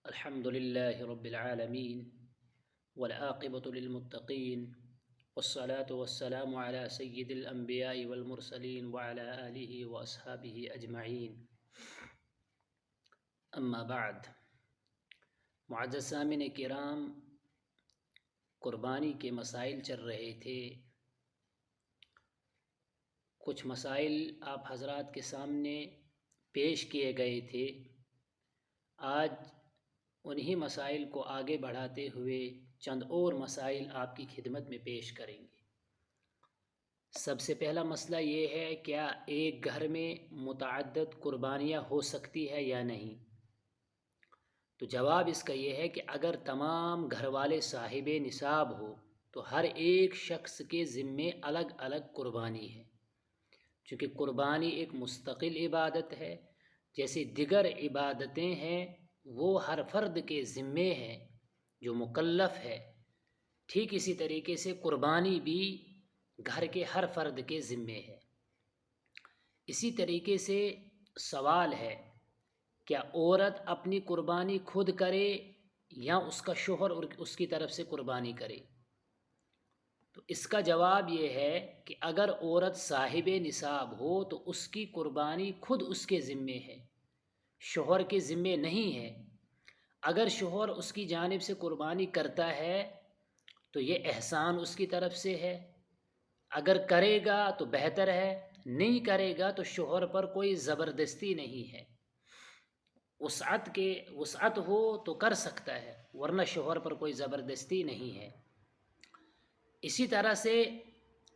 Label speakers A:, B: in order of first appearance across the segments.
A: الحمد لله رب العالمين والعاقبة للمتقين والصلاة والسلام على سيد الأنبياء والمرسلين وعلى آله وأصحابه أجمعين أما بعد. معزز سامعین کرام، قربانی کے مسائل چل رہے تھے. کچھ مسائل آپ حضرات کے سامنے پیش کیے گئے تھے. آج انہی مسائل کو آگے بڑھاتے ہوئے چند اور مسائل آپ کی خدمت میں پیش کریں گے. سب سے پہلا مسئلہ یہ ہے، کیا ایک گھر میں متعدد قربانیاں ہو سکتی ہے یا نہیں؟ تو جواب اس کا یہ ہے کہ اگر تمام گھر والے صاحب نصاب ہو تو ہر ایک شخص کے ذمے الگ الگ قربانی ہے. چونکہ قربانی ایک مستقل عبادت ہے، جیسے دیگر عبادتیں ہیں وہ ہر فرد کے ذمے ہے جو مکلف ہے، ٹھیک اسی طریقے سے قربانی بھی گھر کے ہر فرد کے ذمے ہے. اسی طریقے سے سوال ہے، کیا عورت اپنی قربانی خود کرے یا اس کا شوہر اس کی طرف سے قربانی کرے؟ تو اس کا جواب یہ ہے کہ اگر عورت صاحب نصاب ہو تو اس کی قربانی خود اس کے ذمے ہے، شوہر کے ذمے نہیں ہے. اگر شوہر اس کی جانب سے قربانی کرتا ہے تو یہ احسان اس کی طرف سے ہے، اگر کرے گا تو بہتر ہے، نہیں کرے گا تو شوہر پر کوئی زبردستی نہیں ہے. وسعت ہو تو کر سکتا ہے، ورنہ شوہر پر کوئی زبردستی نہیں ہے. اسی طرح سے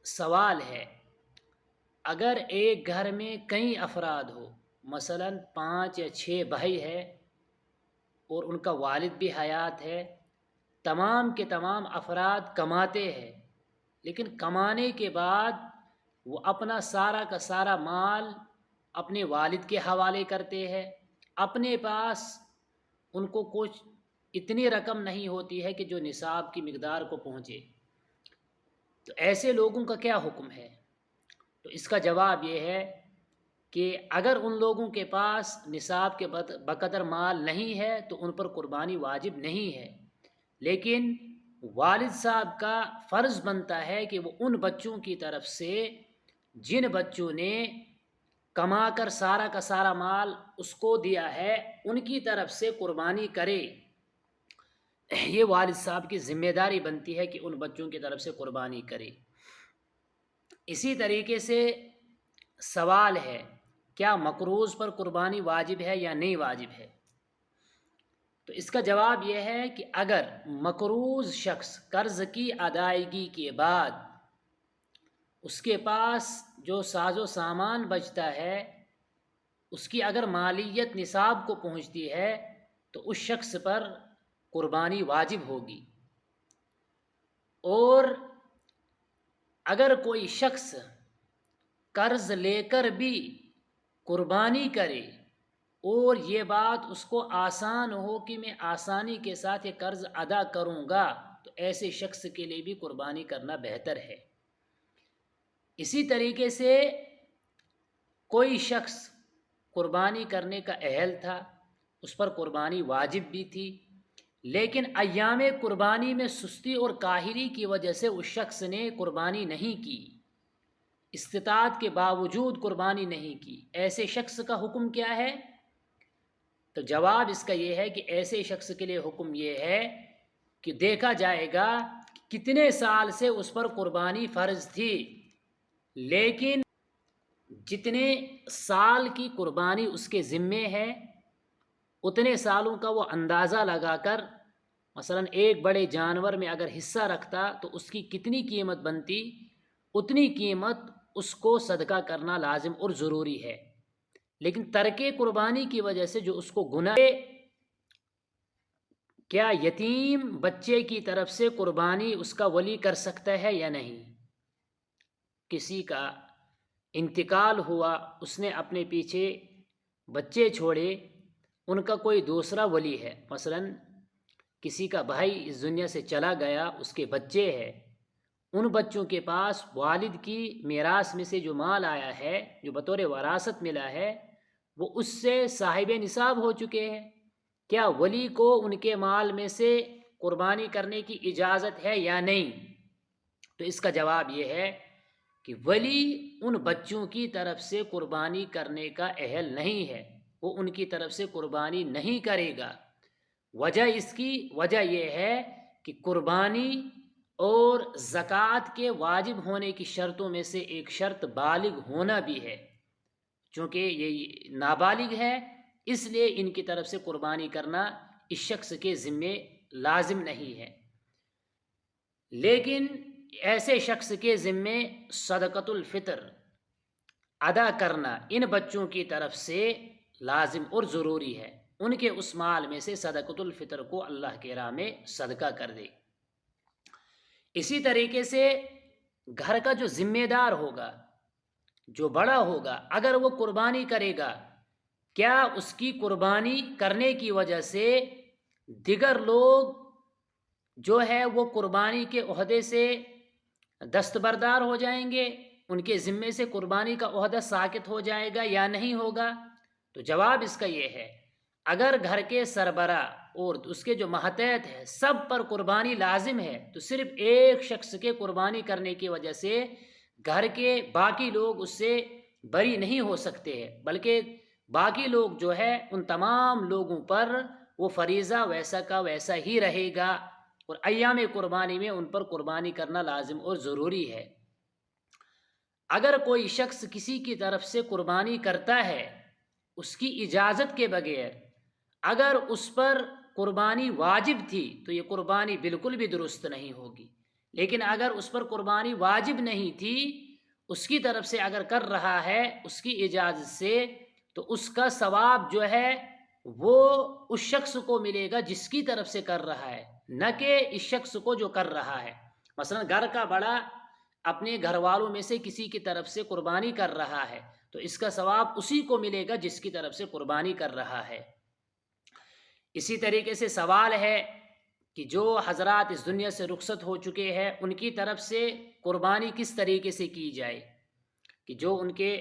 A: سوال ہے، اگر ایک گھر میں کئی افراد ہو، مثلا 5 یا 6 بھائی ہے اور ان کا والد بھی حیات ہے، تمام کے تمام افراد کماتے ہیں، لیکن کمانے کے بعد وہ اپنا سارا کا سارا مال اپنے والد کے حوالے کرتے ہیں. اپنے پاس ان کو کچھ اتنی رقم نہیں ہوتی ہے کہ جو نصاب کی مقدار کو پہنچے. تو ایسے لوگوں کا کیا حکم ہے؟ تو اس کا جواب یہ ہے کہ اگر ان لوگوں کے پاس نصاب کے بقدر مال نہیں ہے تو ان پر قربانی واجب نہیں ہے، لیکن والد صاحب کا فرض بنتا ہے کہ وہ ان بچوں کی طرف سے جن بچوں نے کما کر سارا کا سارا مال اس کو دیا ہے ان کی طرف سے قربانی کرے. یہ والد صاحب کی ذمہ داری بنتی ہے کہ ان بچوں کی طرف سے قربانی کرے. اسی طریقے سے سوال ہے، کیا مقروض پر قربانی واجب ہے یا نہیں واجب ہے؟ تو اس کا جواب یہ ہے کہ اگر مقروض شخص قرض کی ادائیگی کے بعد اس کے پاس جو ساز و سامان بچتا ہے اس کی اگر مالیت نصاب کو پہنچتی ہے تو اس شخص پر قربانی واجب ہوگی. اور اگر کوئی شخص قرض لے کر بھی قربانی کرے اور یہ بات اس کو آسان ہو کہ میں آسانی کے ساتھ یہ قرض ادا کروں گا، تو ایسے شخص کے لیے بھی قربانی کرنا بہتر ہے. اسی طریقے سے کوئی شخص قربانی کرنے کا اہل تھا، اس پر قربانی واجب بھی تھی، لیکن ایام قربانی میں سستی اور کاہلی کی وجہ سے اس شخص نے قربانی نہیں کی، استطاعت کے باوجود قربانی نہیں کی. ایسے شخص کا حکم کیا ہے؟ تو جواب اس کا یہ ہے کہ ایسے شخص کے لیے حکم یہ ہے کہ دیکھا جائے گا کتنے سال سے اس پر قربانی فرض تھی، لیکن جتنے سال کی قربانی اس کے ذمے ہے اتنے سالوں کا وہ اندازہ لگا کر، مثلا ایک بڑے جانور میں اگر حصہ رکھتا تو اس کی کتنی قیمت بنتی، اتنی قیمت اس کو صدقہ کرنا لازم اور ضروری ہے. لیکن ترک قربانی کی وجہ سے جو اس کو گناہ، کیا یتیم بچے کی طرف سے قربانی اس کا ولی کر سکتا ہے یا نہیں؟ کسی کا انتقال ہوا، اس نے اپنے پیچھے بچے چھوڑے، ان کا کوئی دوسرا ولی ہے، مثلا کسی کا بھائی اس دنیا سے چلا گیا، اس کے بچے ہیں، ان بچوں کے پاس والد کی میراث میں سے جو مال آیا ہے، جو بطور وراثت ملا ہے، وہ اس سے صاحب نصاب ہو چکے ہیں. کیا ولی کو ان کے مال میں سے قربانی کرنے کی اجازت ہے یا نہیں؟ تو اس کا جواب یہ ہے کہ ولی ان بچوں کی طرف سے قربانی کرنے کا اہل نہیں ہے، وہ ان کی طرف سے قربانی نہیں کرے گا۔ اس کی وجہ یہ ہے کہ قربانی اور زکوٰۃ کے واجب ہونے کی شرطوں میں سے ایک شرط بالغ ہونا بھی ہے۔ چونکہ یہ نابالغ ہے، اس لیے ان کی طرف سے قربانی کرنا اس شخص کے ذمے لازم نہیں ہے، لیکن ایسے شخص کے ذمے صدقۃ الفطر ادا کرنا ان بچوں کی طرف سے لازم اور ضروری ہے، ان کے اس مال میں سے صدقۃ الفطر کو اللہ کے راہ میں صدقہ کر دے۔ اسی طریقے سے گھر کا جو ذمہ دار ہوگا، جو بڑا ہوگا، اگر وہ قربانی کرے گا، کیا اس کی قربانی کرنے کی وجہ سے دیگر لوگ جو ہے وہ قربانی کے عہدے سے دستبردار ہو جائیں گے، ان کے ذمے سے قربانی کا عہدہ ساقط ہو جائے گا یا نہیں ہوگا؟ تو جواب اس کا یہ ہے، اگر گھر کے سربراہ اور اس کے جو ماتحت ہے سب پر قربانی لازم ہے، تو صرف ایک شخص کے قربانی کرنے کی وجہ سے گھر کے باقی لوگ اس سے بری نہیں ہو سکتے ہیں، بلکہ باقی لوگ جو ہے ان تمام لوگوں پر وہ فریضہ ویسا کا ویسا ہی رہے گا، اور ایام قربانی میں ان پر قربانی کرنا لازم اور ضروری ہے۔ اگر کوئی شخص کسی کی طرف سے قربانی کرتا ہے اس کی اجازت کے بغیر، اگر اس پر قربانی واجب تھی تو یہ قربانی بالکل بھی درست نہیں ہوگی، لیکن اگر اس پر قربانی واجب نہیں تھی، اس کی طرف سے اگر کر رہا ہے اس کی اجازت سے، تو اس کا ثواب جو ہے وہ اس شخص کو ملے گا جس کی طرف سے کر رہا ہے، نہ کہ اس شخص کو جو کر رہا ہے۔ مثلا گھر کا بڑا اپنے گھر والوں میں سے کسی کی طرف سے قربانی کر رہا ہے تو اس کا ثواب اسی کو ملے گا جس کی طرف سے قربانی کر رہا ہے۔ اسی طریقے سے سوال ہے کہ جو حضرات اس دنیا سے رخصت ہو چکے ہیں ان کی طرف سے قربانی کس طریقے سے کی جائے، کہ جو ان کے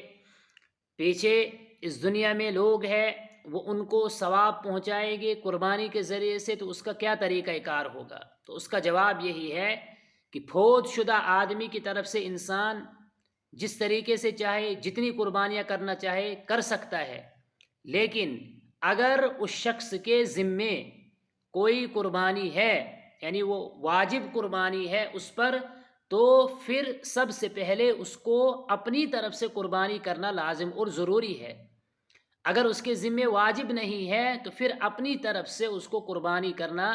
A: پیچھے اس دنیا میں لوگ ہیں وہ ان کو ثواب پہنچائیں گے قربانی کے ذریعے سے، تو اس کا کیا طریقہ کار ہوگا؟ تو اس کا جواب یہی ہے کہ فوت شدہ آدمی کی طرف سے انسان جس طریقے سے چاہے جتنی قربانیاں کرنا چاہے کر سکتا ہے، لیکن اگر اس شخص کے ذمے کوئی قربانی ہے، یعنی وہ واجب قربانی ہے اس پر، تو پھر سب سے پہلے اس کو اپنی طرف سے قربانی کرنا لازم اور ضروری ہے۔ اگر اس کے ذمے واجب نہیں ہے تو پھر اپنی طرف سے اس کو قربانی کرنا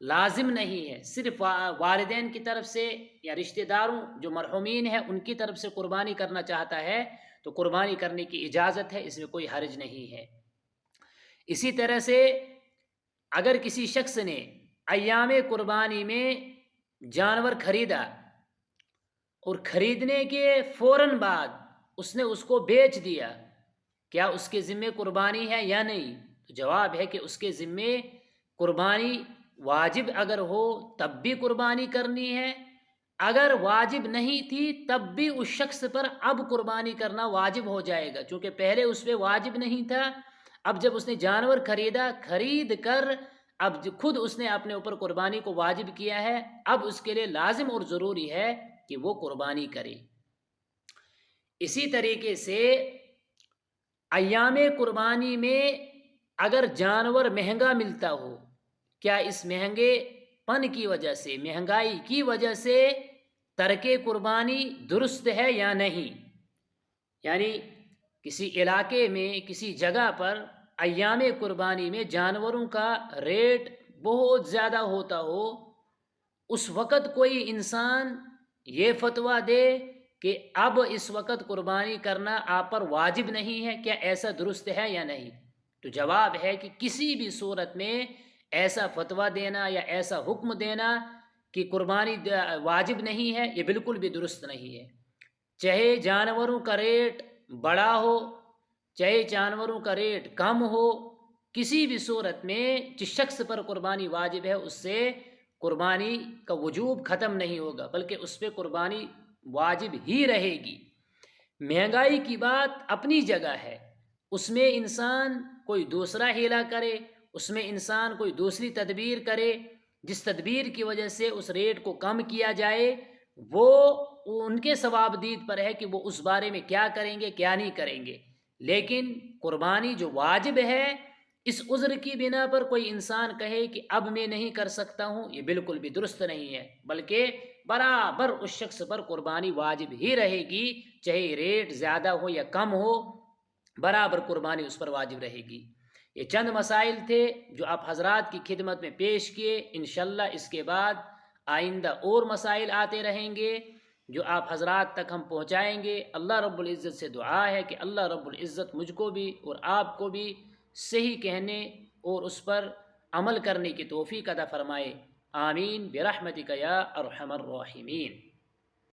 A: لازم نہیں ہے، صرف والدین کی طرف سے یا رشتہ داروں جو مرحومین ہیں ان کی طرف سے قربانی کرنا چاہتا ہے تو قربانی کرنے کی اجازت ہے، اس میں کوئی حرج نہیں ہے۔ اسی طرح سے اگر کسی شخص نے ایام قربانی میں جانور خریدا اور خریدنے کے فوراً بعد اس نے اس کو بیچ دیا، کیا اس کے ذمے قربانی ہے یا نہیں؟ تو جواب ہے کہ اس کے ذمے قربانی واجب اگر ہو تب بھی قربانی کرنی ہے، اگر واجب نہیں تھی تب بھی اس شخص پر اب قربانی کرنا واجب ہو جائے گا، چونکہ پہلے اس پہ واجب نہیں تھا، اب جب اس نے جانور خریدا، خرید کر اب خود اس نے اپنے اوپر قربانی کو واجب کیا ہے، اب اس کے لیے لازم اور ضروری ہے کہ وہ قربانی کرے۔ اسی طریقے سے ایام قربانی میں اگر جانور مہنگا ملتا ہو، کیا اس مہنگے پن کی وجہ سے، مہنگائی کی وجہ سے ترک قربانی درست ہے یا نہیں؟ یعنی کسی علاقے میں کسی جگہ پر ایام قربانی میں جانوروں کا ریٹ بہت زیادہ ہوتا ہو، اس وقت کوئی انسان یہ فتویٰ دے کہ اب اس وقت قربانی کرنا آپ پر واجب نہیں ہے، کیا ایسا درست ہے یا نہیں؟ تو جواب ہے کہ کسی بھی صورت میں ایسا فتویٰ دینا یا ایسا حکم دینا کہ قربانی واجب نہیں ہے، یہ بالکل بھی درست نہیں ہے۔ چاہے جانوروں کا ریٹ بڑا ہو، چاہے جانوروں کا ریٹ کم ہو، کسی بھی صورت میں جس شخص پر قربانی واجب ہے اس سے قربانی کا وجوب ختم نہیں ہوگا، بلکہ اس پہ قربانی واجب ہی رہے گی۔ مہنگائی کی بات اپنی جگہ ہے، اس میں انسان کوئی دوسرا ہیلا کرے، اس میں انسان کوئی دوسری تدبیر کرے جس تدبیر کی وجہ سے اس ریٹ کو کم کیا جائے، وہ ان کے ثوابدید پر ہے کہ وہ اس بارے میں کیا کریں گے کیا نہیں کریں گے۔ لیکن قربانی جو واجب ہے، اس عذر کی بنا پر کوئی انسان کہے کہ اب میں نہیں کر سکتا ہوں، یہ بالکل بھی درست نہیں ہے، بلکہ برابر اس شخص پر قربانی واجب ہی رہے گی، چاہے ریٹ زیادہ ہو یا کم ہو، برابر قربانی اس پر واجب رہے گی۔ یہ چند مسائل تھے جو آپ حضرات کی خدمت میں پیش کیے۔ انشاءاللہ اس کے بعد آئندہ اور مسائل آتے رہیں گے جو آپ حضرات تک ہم پہنچائیں گے۔ اللہ رب العزت سے دعا ہے کہ اللہ رب العزت مجھ کو بھی اور آپ کو بھی صحیح کہنے اور اس پر عمل کرنے کی توفیق عطا فرمائے۔ آمین برحمتک یا ارحم الراحمین۔